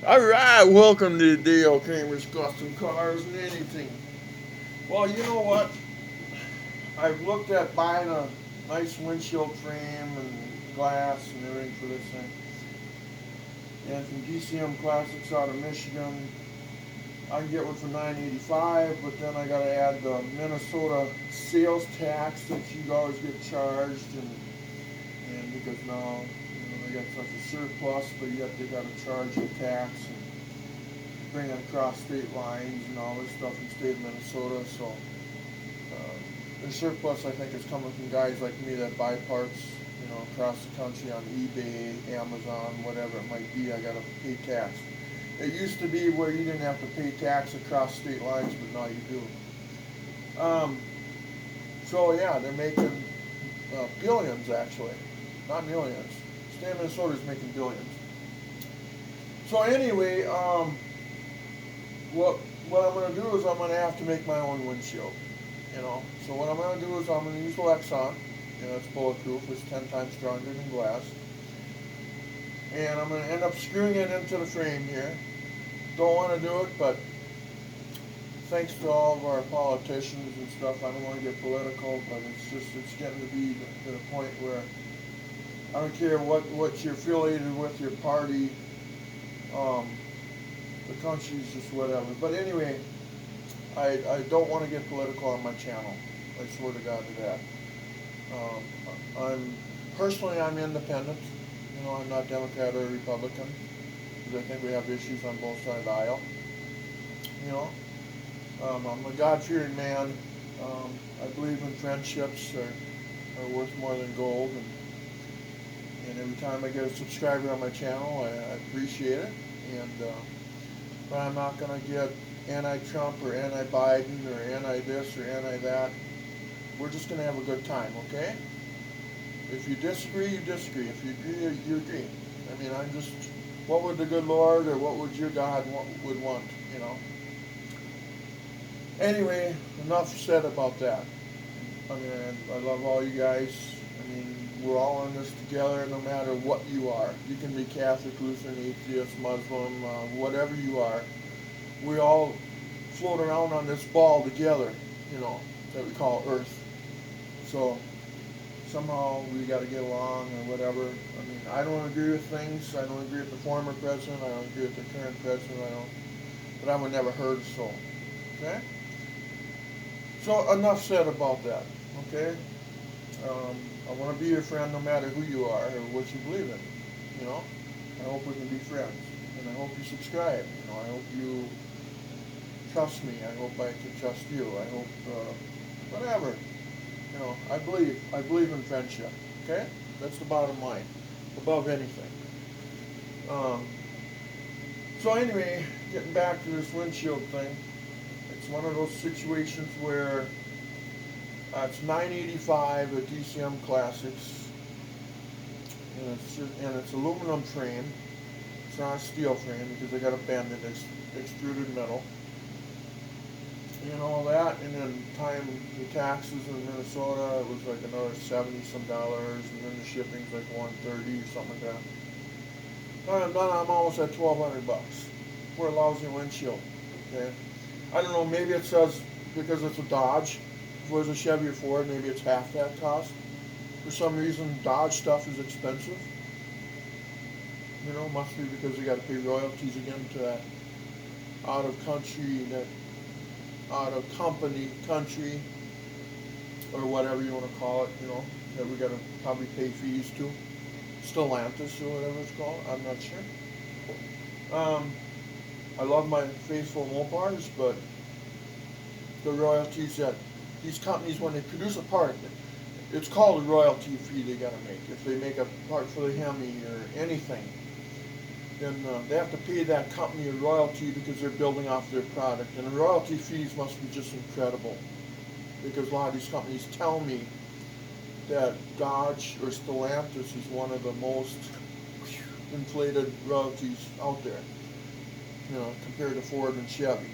Alright, welcome to Dale Kramer's Custom Cars and Anything. Well, you know what? I've looked at buying a nice windshield frame and glass and everything for this thing. And from DCM Classics out of Michigan, I can get one for $9.85, but then I gotta add the Minnesota sales tax that you always get charged, and because now they got such a surplus, but yet they gotta charge you tax and bring it across state lines and all this stuff in the state of Minnesota. So the surplus, I think, is coming from guys like me that buy parts, across the country on eBay, Amazon, whatever it might be. I gotta pay tax. It used to be where you didn't have to pay tax across state lines, but now you do. So yeah, they're making billions actually, not millions. State of Minnesota is making billions. So anyway, what I'm going to do is I'm going to have to make my own windshield. So what I'm going to do is I'm going to use Lexan. It's bulletproof. It's 10 times stronger than glass. And I'm going to end up screwing it into the frame here. Don't want to do it, but thanks to all of our politicians and stuff, I don't want to get political, but it's getting to be to the point where I don't care what you're affiliated with, your party, the country's just whatever. But anyway, I don't want to get political on my channel. I swear to God to that. I'm independent. I'm not Democrat or Republican, because I think we have issues on both sides of the aisle. I'm a God-fearing man. I believe in friendships are worth more than gold, and every time I get a subscriber on my channel, I appreciate it. But I'm not going to get anti-Trump or anti-Biden or anti-this or anti-that. We're just going to have a good time, okay? If you disagree, you disagree. If you agree, you agree. I mean, what would the good Lord or what would your God would want, Anyway, enough said about that. I mean, I love all you guys. I mean, we're all in this together no matter what you are. You can be Catholic, Lutheran, atheist, Muslim, whatever you are. We all float around on this ball together, that we call Earth. So somehow we got to get along or whatever. I mean, I don't agree with things. I don't agree with the former president. I don't agree with the current president. But I would never hurt a soul. Okay? So enough said about that. Okay? I want to be your friend no matter who you are or what you believe in. I hope we can be friends, and I hope you subscribe. I hope you trust me. I hope I can trust you. I hope whatever. I believe in friendship. Okay, that's the bottom line, above anything. So anyway, getting back to this windshield thing, it's one of those situations where it's $9.85 at DCM Classics, and it's aluminum frame. It's not a steel frame because they got to bend it. It's extruded metal. All that, and then time the taxes in Minnesota, it was like another $70 some, and then the shipping's like $130 or something like that. I'm almost at $1,200 for a lousy windshield. Okay, I don't know. Maybe it says because it's a Dodge. If it was a Chevy or Ford, maybe it's half that cost. For some reason, Dodge stuff is expensive. Must be because you got to pay royalties again to that out of company country, or whatever you want to call it. That we got to probably pay fees to. Stellantis or whatever it's called. I'm not sure. I love my faithful Mopars, but the royalties that these companies, when they produce a part, it's called a royalty fee they got to make. If they make a part for the Hemi or anything, then they have to pay that company a royalty because they're building off their product. And the royalty fees must be just incredible, because a lot of these companies tell me that Dodge or Stellantis is one of the most inflated royalties out there, compared to Ford and Chevy.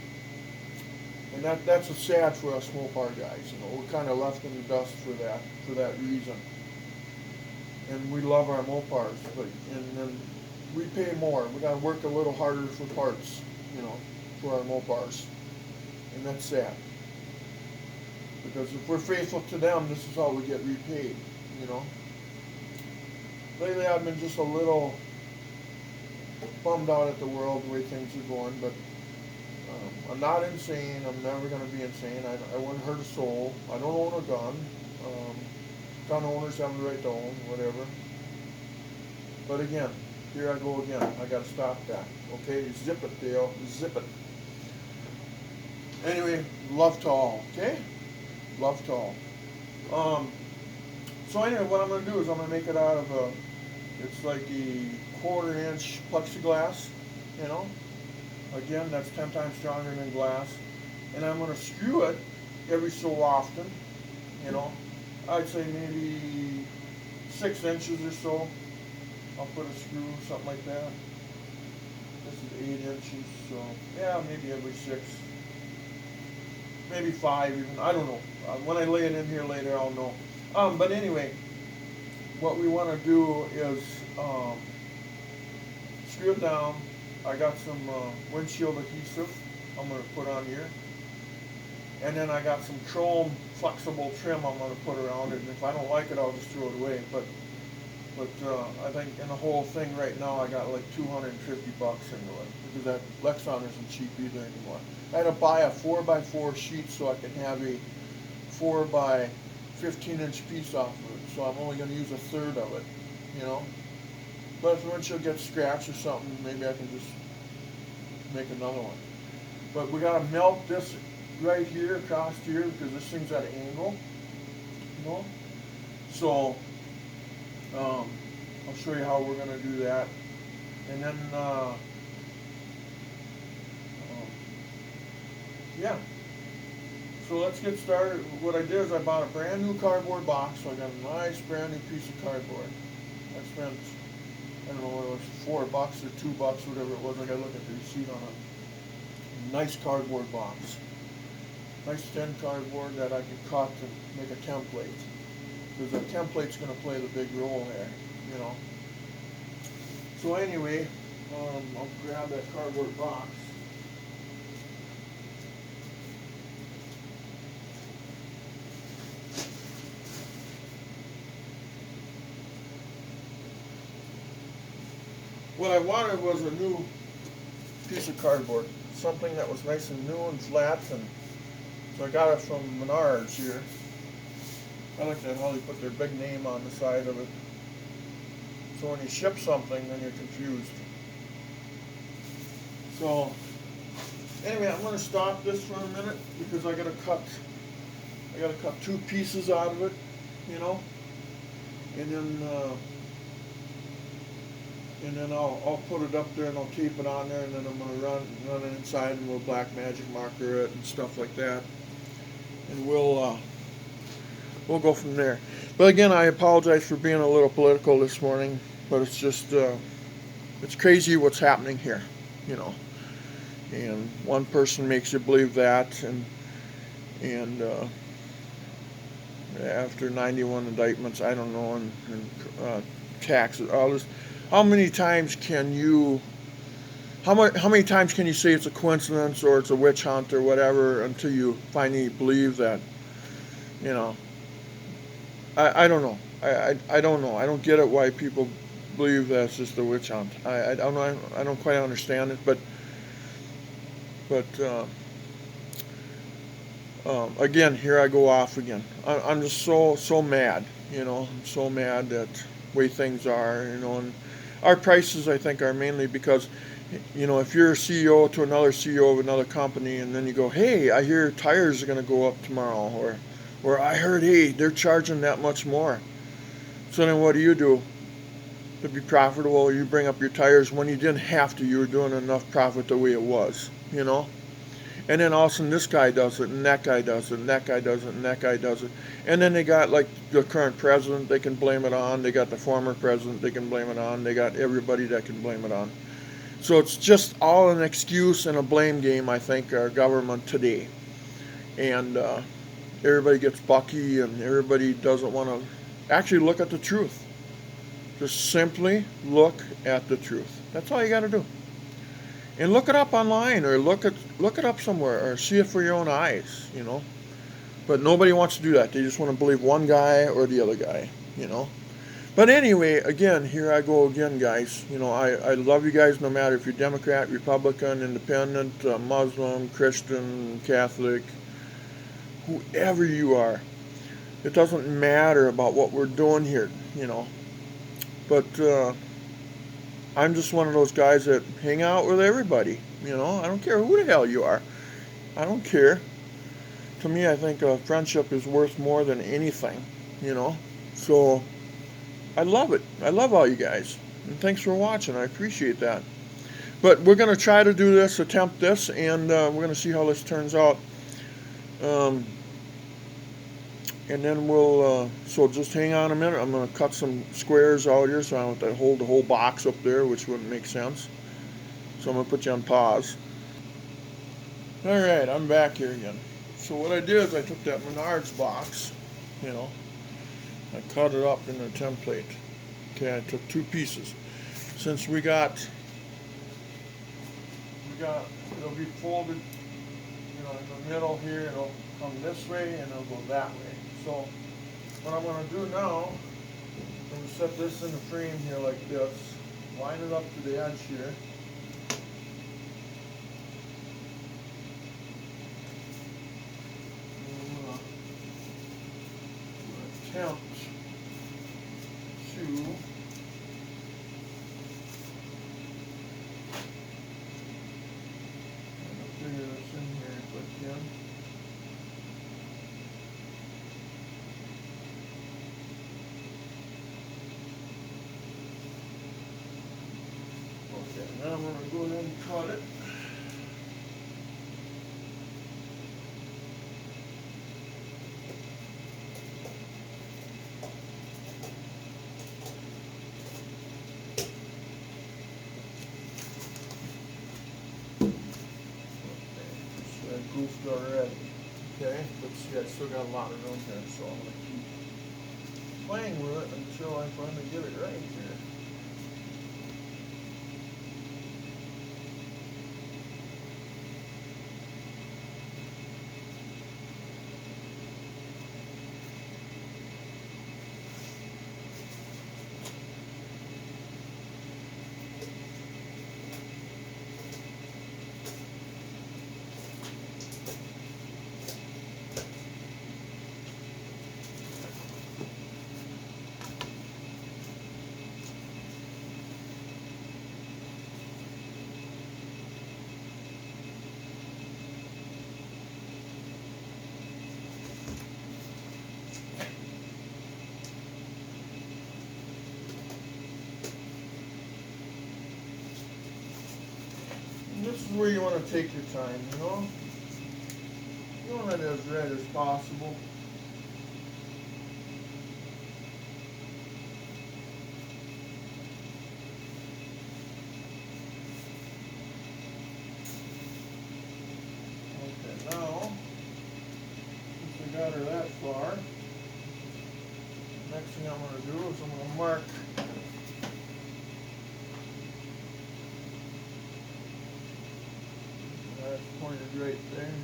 And that's sad for us Mopar guys. We're kind of left in the dust for that reason. And we love our Mopars, but and then we pay more. We got to work a little harder for parts, you know, for our Mopars, and that's sad. Because if we're faithful to them, this is how we get repaid, you know. Lately, I've been just a little bummed out at the world, the way things are going, but I'm not insane. I'm never going to be insane. I wouldn't hurt a soul. I don't own a gun. Um, Gun owners have the right to own, whatever. But again, here I go again. I got to stop that. Okay, zip it, Dale. Zip it. Anyway, love to all. Okay, love to all. So anyway, what I'm going to do is I'm going to make it out of a. It's like a 1/4 inch plexiglass. You know. Again, that's 10 times stronger than glass. And I'm going to screw it every so often. You know. I'd say maybe 6 inches or so. I'll put a screw, something like that. This is 8 inches, so yeah, maybe every 6. Maybe 5 even, I don't know. When I lay it in here later, I'll know. But anyway, what we want to do is screw it down. I got some windshield adhesive I'm going to put on here. And then I got some chrome flexible trim I'm going to put around it. And if I don't like it, I'll just throw it away. But I think in the whole thing right now, I got like $250 into it. Because that Lexan isn't cheap either anymore. I had to buy a 4x4 sheet so I can have a 4x15-inch piece off of it. So I'm only going to use a third of it, you know. But if the windshield gets scratched or something, maybe I can just make another one. But we got to melt this right here across here because this thing's at an angle, you know. So I'll show you how we're going to do that, and then yeah. So let's get started. What I did is I bought a brand new cardboard box. So I got a nice brand new piece of cardboard. I spent, I don't know what it was, $4 or $2, whatever it was. I got to look at the receipt on it. Nice cardboard box. Nice thin cardboard that I can cut and make a template. Because a template's going to play the big role there, you know. So anyway, I'll grab that cardboard box. What I wanted was a new piece of cardboard, something that was nice and new and flat, and so I got it from Menards here. I like that how they put their big name on the side of it. So when you ship something, then you're confused. So anyway, I'm going to stop this for a minute because I got to cut 2 pieces out of it, you know, and then I'll put it up there and I'll tape it on there, and then I'm going to run it inside and we'll black magic marker it and stuff like that, and we'll go from there. But again, I apologize for being a little political this morning, but it's just it's crazy what's happening here, you know. And one person makes you believe that, and after 91 indictments, I don't know, and taxes, all this. How many times can you say it's a coincidence or it's a witch hunt or whatever until you finally believe that, you know? I don't know. I don't know. I don't get it why people believe that it's just a witch hunt. I don't know. I don't quite understand it, but again, here I go off again. I'm just so mad, you know. I'm so mad at the way things are, you know. And our prices, I think, are mainly because, you know, if you're a CEO to another CEO of another company, and then you go, hey, I hear tires are going to go up tomorrow, or I heard, hey, they're charging that much more. So then what do? To be profitable, you bring up your tires when you didn't have to. You were doing enough profit the way it was, you know. And then all of a sudden this guy does it, and that guy does it, and that guy does it, and that guy does it. And then they got like the current president, they can blame it on. They got the former president, they can blame it on. They got everybody that can blame it on. So it's just all an excuse and a blame game, I think, our government today. And everybody gets bucky, and everybody doesn't want to actually look at the truth. Just simply look at the truth. That's all you got to do. And look it up online, or look it up somewhere, or see it for your own eyes. But nobody wants to do that. They just want to believe one guy or the other guy. You know. But anyway, again, here I go again, guys. I love you guys no matter if you're Democrat, Republican, Independent, Muslim, Christian, Catholic, whoever you are. It doesn't matter about what we're doing here. But I'm just one of those guys that hang out with everybody. I don't care who the hell you are. I don't care. To me, I think a friendship is worth more than anything. So I love it. I love all you guys. And thanks for watching. I appreciate that. But we're going to try to do this, attempt this, and we're going to see how this turns out. Um, and then so just hang on a minute. I'm going to cut some squares out here so I don't have to hold the whole box up there, which wouldn't make sense. So I'm going to put you on pause. Alright, I'm back here again. So what I did is I took that Menards box, I cut it up in a template. Okay, I took two pieces. Since it'll be folded, in the middle here, it'll come this way and it'll go that way. So what I'm going to do now, I'm going to set this in the frame here like this, line it up to the edge here. Attempt to figure this in here if I can. Okay, now I'm going to go ahead and cut it. Goofed already. Okay, but see, I still got a lot of room here, so I'm going to keep playing with it until I finally get it right here. This is where you want to take your time, You want it as red as possible. Okay, now, since I got her that far, next thing I'm going to do is I'm going to mark pointed right there.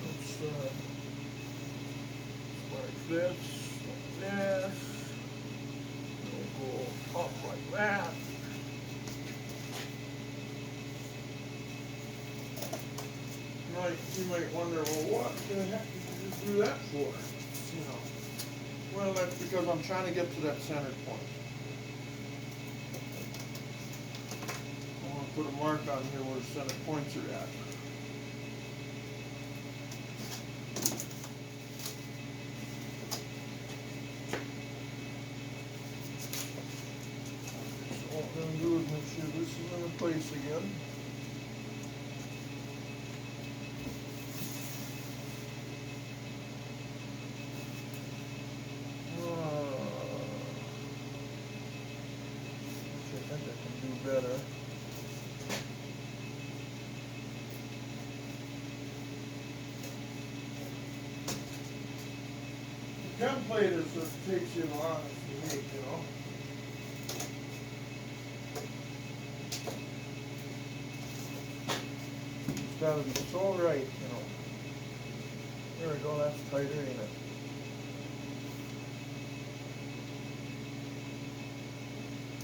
Let's like this, we'll go up like that. You might wonder, well, what the heck did you do that for? Well, that's because I'm trying to get to that center point. I want to put a mark on here where the center points are at. So what I'm going to do is make sure this is in place again. Better. template is what takes you long to make, you know. It's got to be so right, you know. There we go, that's tighter, ain't it?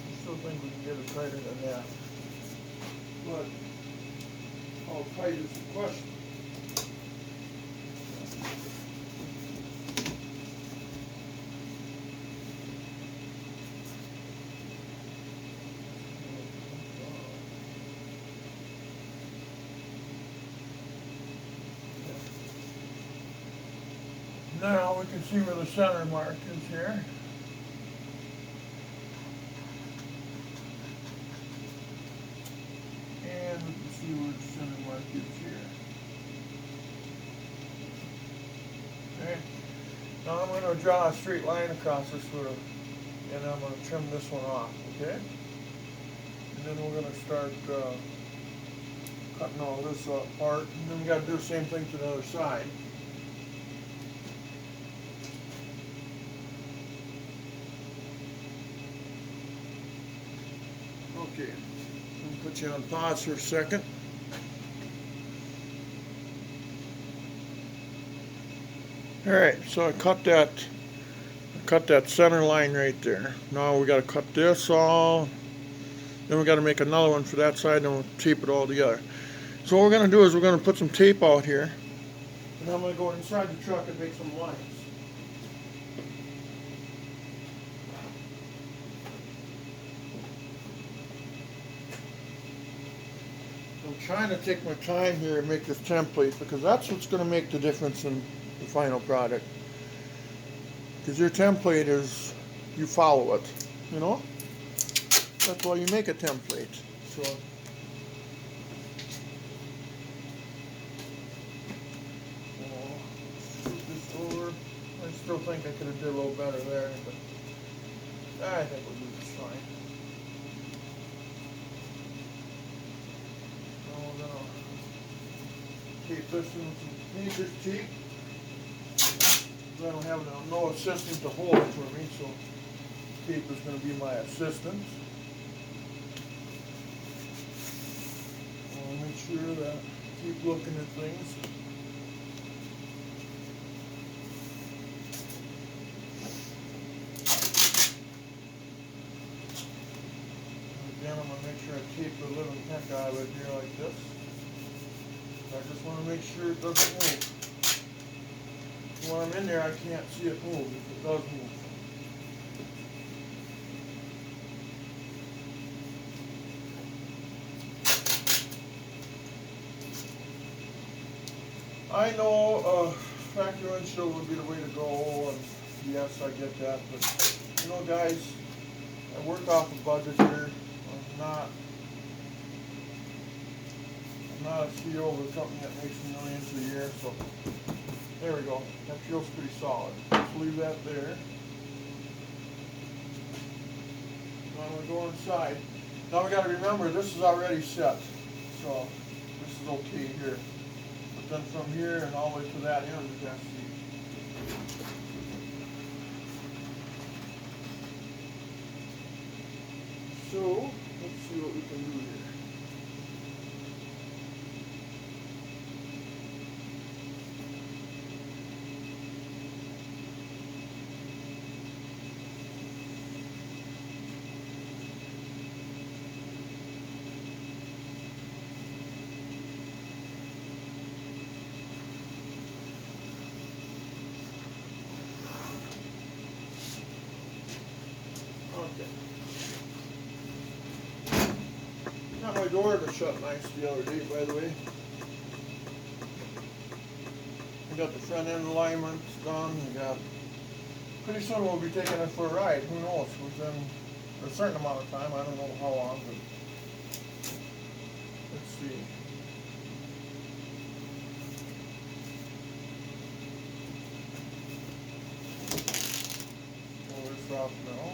I still think we can get it tighter than that. But how tight is the question? Now we can see where the center mark is here. And we can see where the center mark is here. Okay. Now I'm going to draw a straight line across this little, and I'm going to trim this one off, okay? And then we're going to start cutting all this apart. And then we got to do the same thing to the other side. Okay, I'm going to put you on pause for a second. Alright, so I cut that center line right there. Now we got to cut this all. Then we got to make another one for that side, and we'll tape it all together. So what we're going to do is we're going to put some tape out here. And I'm going to go inside the truck and make some lines. I'm trying to take my time here and make this template because that's what's going to make the difference in the final product. Because your template is, you follow it, you know? That's why you make a template. So, scoot this over. I still think I could have did a little better there, but I think we'll do this fine. Tape this in some major tape. I don't have no assistant to hold it for me, so tape is going to be my assistant. I'll make sure that I keep looking at things. Again, I'm going to make sure I tape the living heck out of it here like this. I just want to make sure it doesn't move. When I'm in there, I can't see it move if it does move. I know factory windshield would be the way to go, and yes, I get that, but you know, guys, I work off a budget here. I'm not a CEO of a company that makes millions a year, so there we go. That feels pretty solid. Let's leave that there. Now I'm going to go inside. Now we got to remember this is already set, so this is okay here. But then from here and all the way to that end, you have to see. So let's see what we can do here. Got my door to shut nice the other day, by the way. I got the front end alignment done. We got. Pretty soon we'll be taking it for a ride. Who knows? Within a certain amount of time. I don't know how long, but let's see. Pull this off now.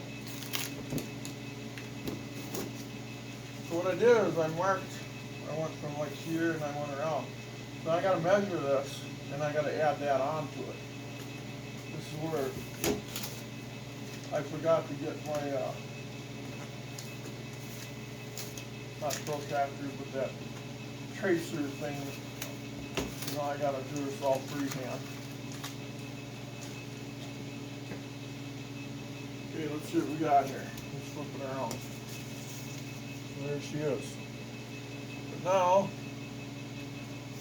So what I did is I went from like here and I went around. So I got to measure this and I got to add that onto it. This is where I forgot to get my, not protractor, but that tracer thing. You know, I gotta do this all freehand. Okay, let's see what we got here. Let's flip it around. So there she is. But now,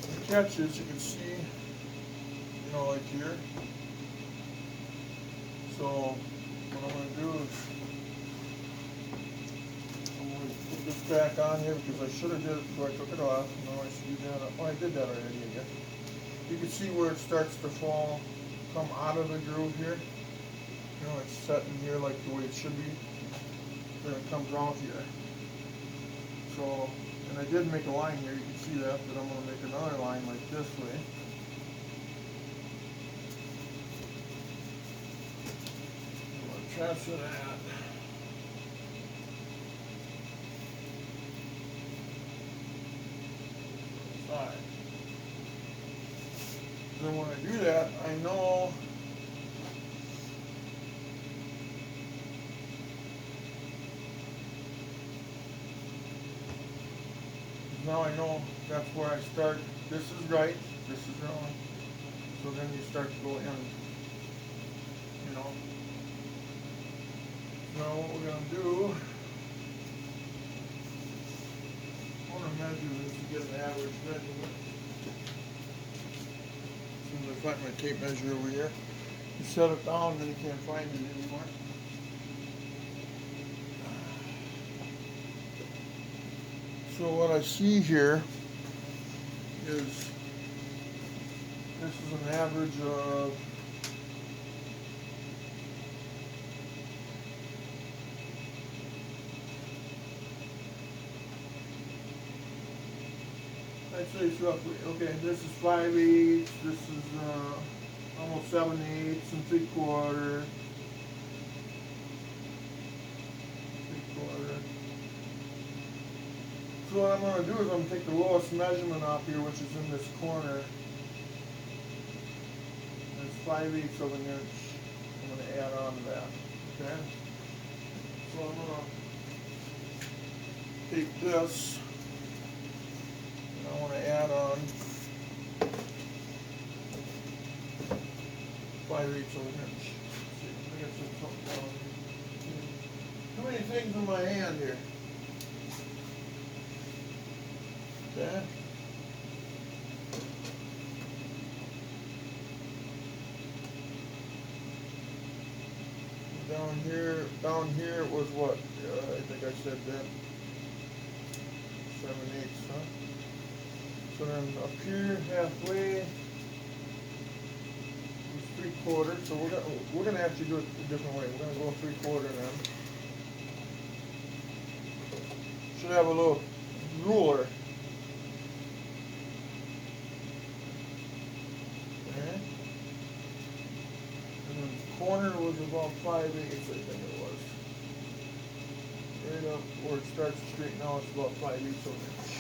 the catch is, you can see, you know, like here. So, what I'm going to do is, I'm going to put this back on here because I should have did it before I took it off. No, I should do that. Oh, I did that already again. You can see where it starts to fall, come out of the groove here. You know, it's set in here like the way it should be. Then it comes out here. So, and I did make a line here. You can see that, but I'm going to make another line like this way. Test it at. Side. Then when I do that, I know now I know that's where I start. This is right, this is wrong. So then you start to go in, you know. Now what we're going to do, I want to measure this to get an average measurement. As soon as I find my tape measure over here, you set it down, then you can't find it anymore. So what I see here is this is an average of I'd say it's roughly, okay, this is 5/8, this is almost 7/8 and 3/4. So what I'm going to do is I'm going to take the lowest measurement off here, which is in this corner. It's 5/8 of an inch. I'm going to add on to that. Okay? So I'm going to take this. I want to add on 5/8 of an inch. Let's see, I got something down here. Too many things in my hand here. Okay. Down here it was what? I think I said that 7/8, huh? So then up here halfway is 3/4. So we're gonna actually do it a different way. We're gonna go 3/4 then. Should have a little ruler. Okay. And then the corner was about 5/8, I think it was. Right up where it starts to straighten out, it's about 5/8 of an inch.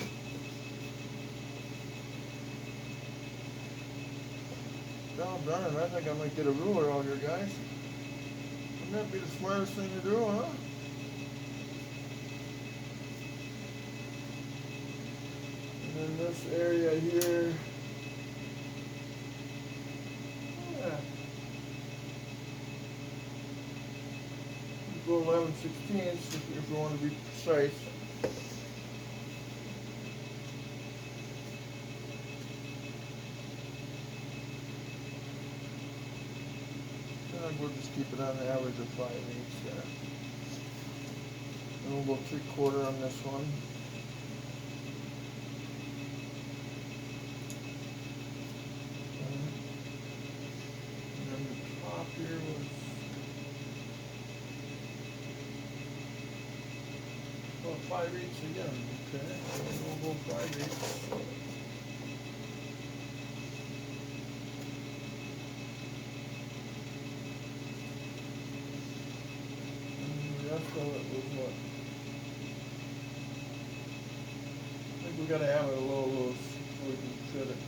Doggone it, I think I might get a ruler out here, guys. Wouldn't that be the smartest thing to do, huh? And then this area here, yeah. Go 11/16 if you want to be precise. We'll just keep it on the average of 5/8 there. And we'll go 3/4 on this one. And then the top here was about 5/8 again. Okay, we'll go 5/8. So it was what? I think we gotta have it a little loose so we can fit it.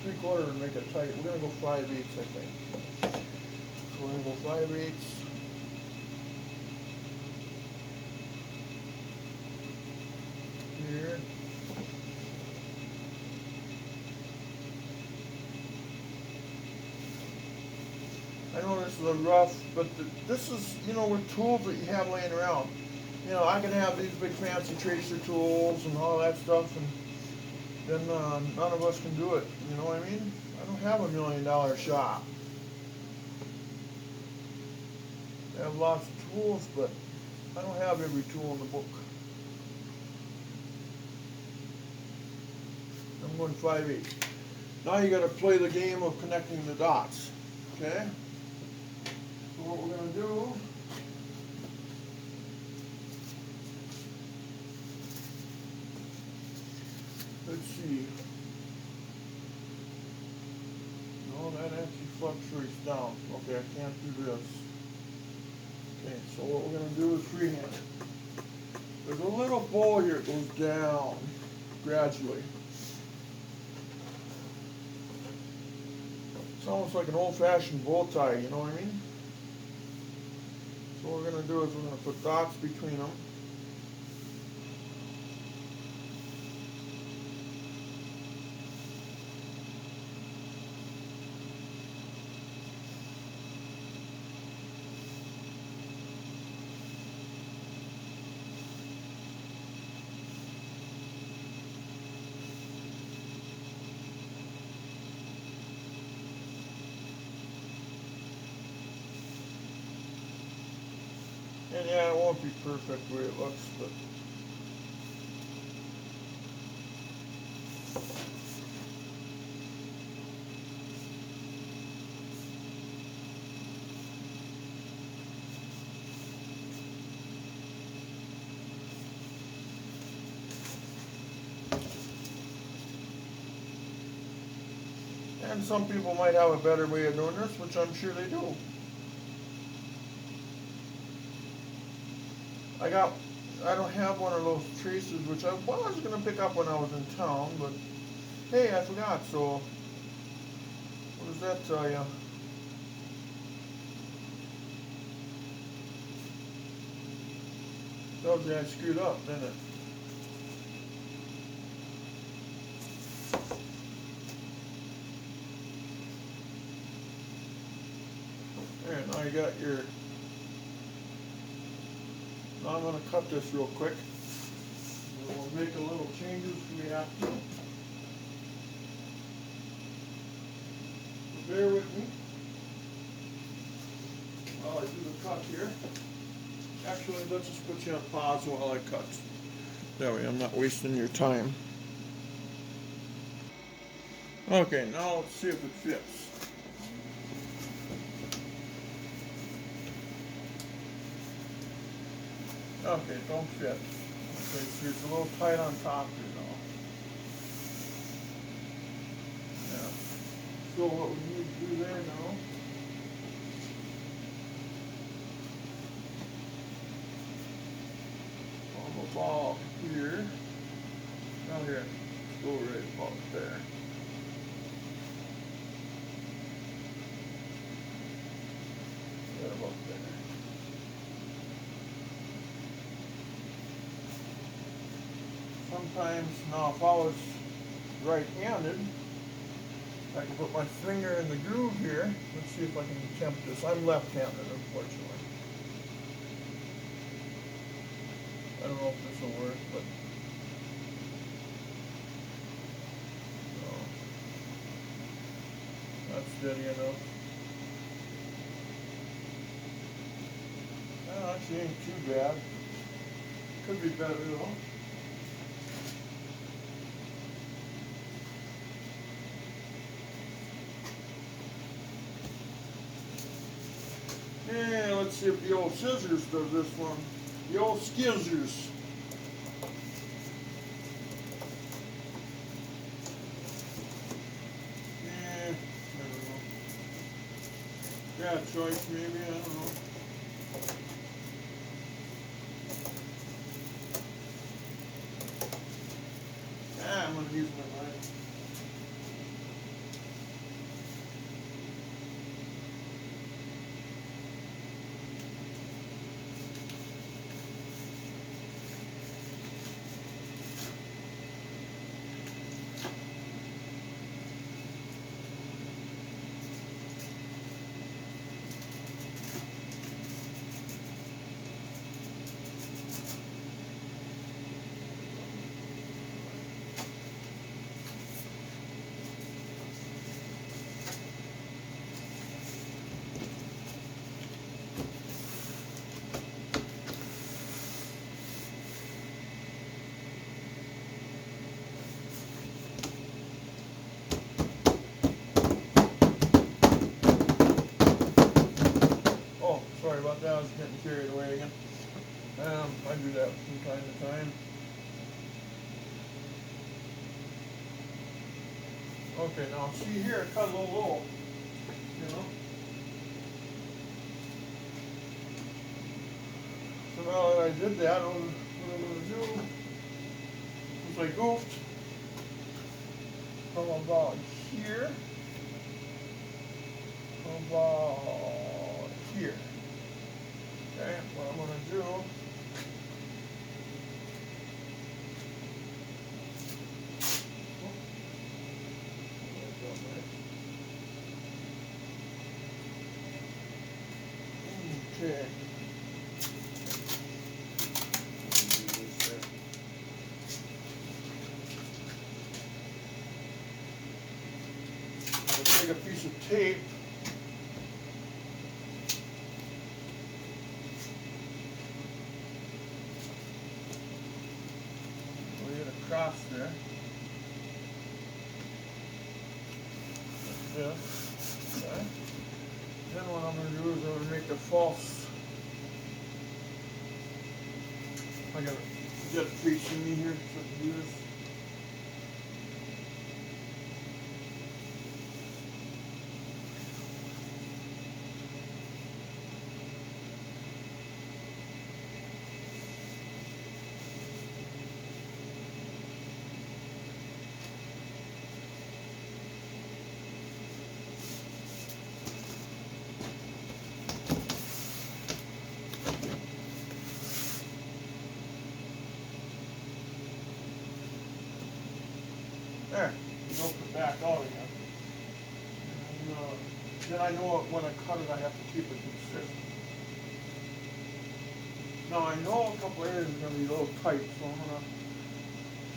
3/4 and make it tight. We're gonna go 5/8, I think. So we're going to go 5/8. Here. I know this is a rough, but this is, with tools that you have laying around. I can have these big fancy tracer tools and all that stuff, and then none of us can do it. You know what I mean? I don't have $1 million shop. I have lots of tools, but I don't have every tool in the book. I'm going 5/8. Now you got to play the game of connecting the dots. Okay? So what we're going to do, let's see. No, that actually fluctuates down. Okay, I can't do this. Okay, so what we're going to do is freehand it. There's a little bowl here that goes down gradually. It's almost like an old-fashioned bow tie, you know what I mean? So what we're going to do is we're going to put dots between them. And yeah, it won't be perfect the way it looks, but and some people might have a better way of doing this, which I'm sure they do. I don't have one of those tracers, which I was going to pick up when I was in town, but hey, I forgot, so what does that tell you? Tells you I screwed up, didn't it? There, now you got your... Now I'm going to cut this real quick. We'll make a little changes if we have to. So bear with me while I do the cut here. Actually, let's just put you on pause while I cut. That way I'm not wasting your time. Okay, now let's see if it fits. Okay, don't fit. Okay, so it's a little tight on top here now. Yeah. So what we need to do there now, on the ball here, down here, go right about there. Right about there. Sometimes, now if I was right-handed, I can put my finger in the groove here. Let's see if I can attempt this. I'm left-handed, unfortunately. I don't know if this will work, but no. That's steady enough. Well, actually ain't too bad. Could be better though. Yeah, let's see if the old scissors does this one. The old skizzers. Yeah, I don't know. Bad choice maybe, I don't know. I'm gonna use my knife. Sorry about that, I was getting carried away again. I do that from time to time. Okay, now see here, it cut a little low, you know. So now that I did that, what I'm going to do, since I goofed, from about here, about here. Okay, what I'm going to do, okay. I'm going to take a piece of tape. Lay it across there. Like this. Okay. Then what I'm going to do is I'm going to make the false. I got a jet facing me here, so I can do this. There, don't put it back out again. And, then I know when I cut it, I have to keep it consistent. Now I know a couple areas are going to be a little tight, so I'm going to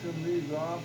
trim these off.